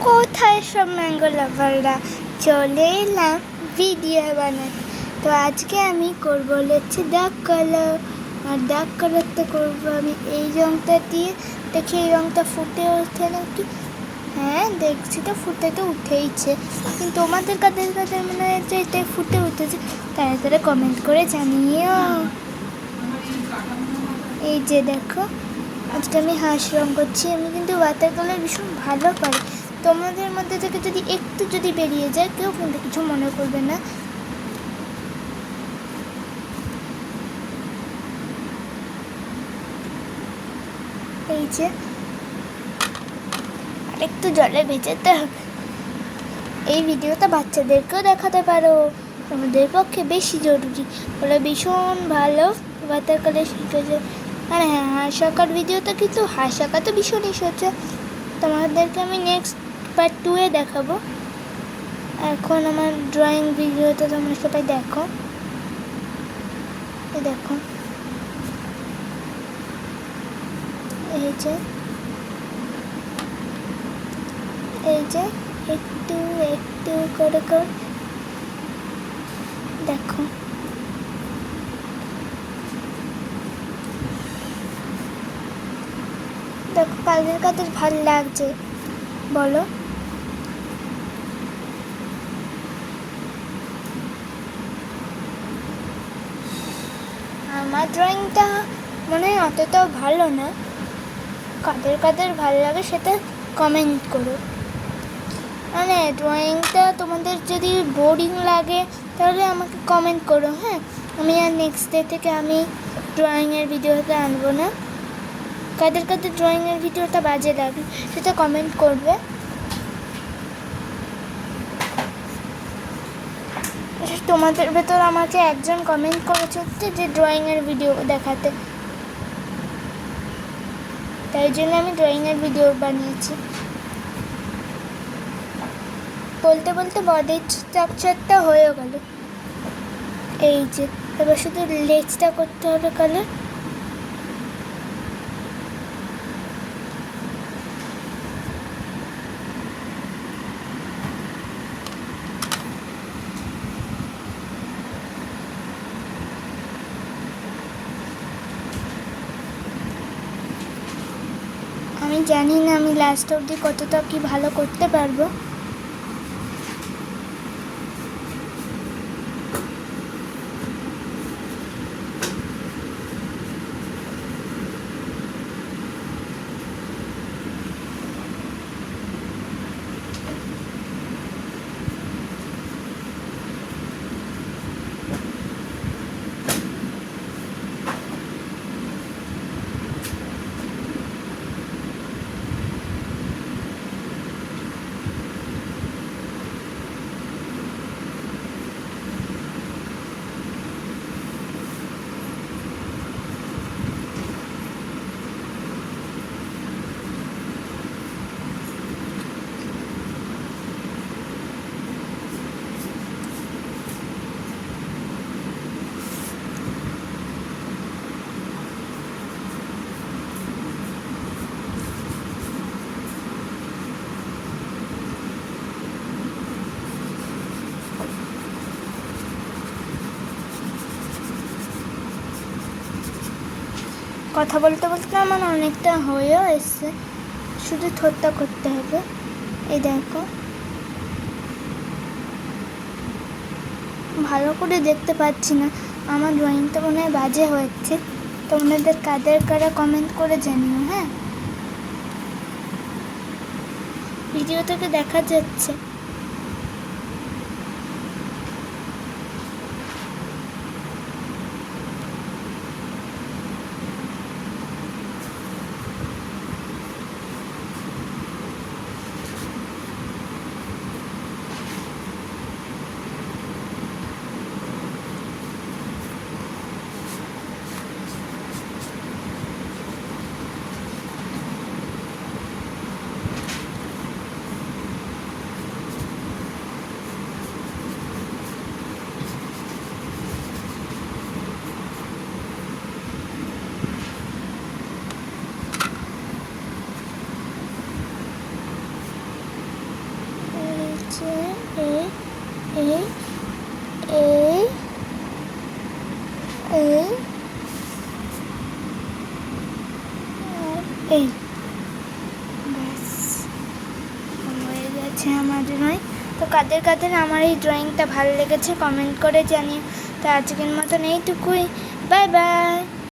কোথায় সব ম্যাঙ্গো লাভাররা, চলে এলাম ভিডিও বানাতে। তো আজকে আমি করবো হচ্ছে ডার্ক কালার। আর ডার্ক কালারটা করবো আমি এই রঙটা দিয়ে। দেখি এই রঙটা ফুটে ওঠে নাকি। হ্যাঁ, দেখছি তো ফুটে তো উঠেইছে, কিন্তু তোমাদের কাদের কাদের মনে হচ্ছে এটাই ফুটে উঠেছে তারা তারা কমেন্ট করে জানিও। এই যে দেখো, আজকে আমি হাঁস রঙ করছি। আমি কিন্তু ওয়াটার কালার ভীষণ ভালো পারি। তোমাদের মধ্যে থেকে যদি একটু যদি বেরিয়ে যায়, কেউ কিন্তু কিছু মনে করবে না। এই যে আরেকটু জলে ভেজাতে হবে। এই ভিডিওটা বাচ্চাদেরকেও দেখাতে পারো, তোমাদের পক্ষে বেশি জরুরি। ওরা ভীষণ ভালো ওয়াটার কালার শিখেছে। আর হ্যাঁ, হাঁস আঁকার ভিডিওটা কিন্তু হাঁস আঁকা তো ভীষণই সোজা। তোমাদেরকে আমি নেক্সট পার্ট 2-এ দেখাবো। এখন আমার ড্রয়িং ভিডিওটা তোমরা সবাই দেখো। দেখো এই যে একটু একটু করে দেখো। দেখো কাদের কাদের ভালো লাগছে বলো। আমার ড্রয়িংটা মনে হয় অতটাও ভালো না। কাদের কাদের ভালো লাগে সেটা কমেন্ট করো। মানে ড্রয়িংটা তোমাদের যদি বোরিং লাগে তাহলে আমাকে কমেন্ট করো। হ্যাঁ, আমি আর নেক্সট ডে থেকে আমি ড্রয়িংয়ের ভিডিওটা আনবো না। কাদের কাদের ড্রয়িংয়ের ভিডিওটা বাজে লাগে সেটা কমেন্ট করবে। তোমাদের ভেতর আমাকে একজন কমেন্ট করেছে যে ড্রয়িংয়ের ভিডিও দেখাতে, তাই জন্য আমি ড্রয়িংয়ের ভিডিও বানিয়েছি। বলতে বলতে বডির স্ট্রাকচারটা হয়ে গেল। এই যে এবার শুধু লেজটা করতে হবে কালার। আমি জানি না আমি লাস্ট অবধি কতটা কি ভালো করতে পারবো। কথা বলতে বলতে আমার অনেকটা হয়েও এসছে, শুধু ঠোঁটটা করতে হবে। এই দেখো ভালো করে দেখতে পাচ্ছি না, আমার ড্রয়িংটা মনে হয় বাজে হয়েছে। তোমাদের কাদের কারা কমেন্ট করে জানিও। হ্যাঁ, ভিডিও থেকে দেখা যাচ্ছে। এই এই এই ব্যাস হয়ে গেছে আমার ড্রয়িং। তো কাদের কাদের আমার এই ড্রয়িংটা ভালো লেগেছে কমেন্ট করে জানিও। তো আজকের মতন এইটুকুই, বাই বাই।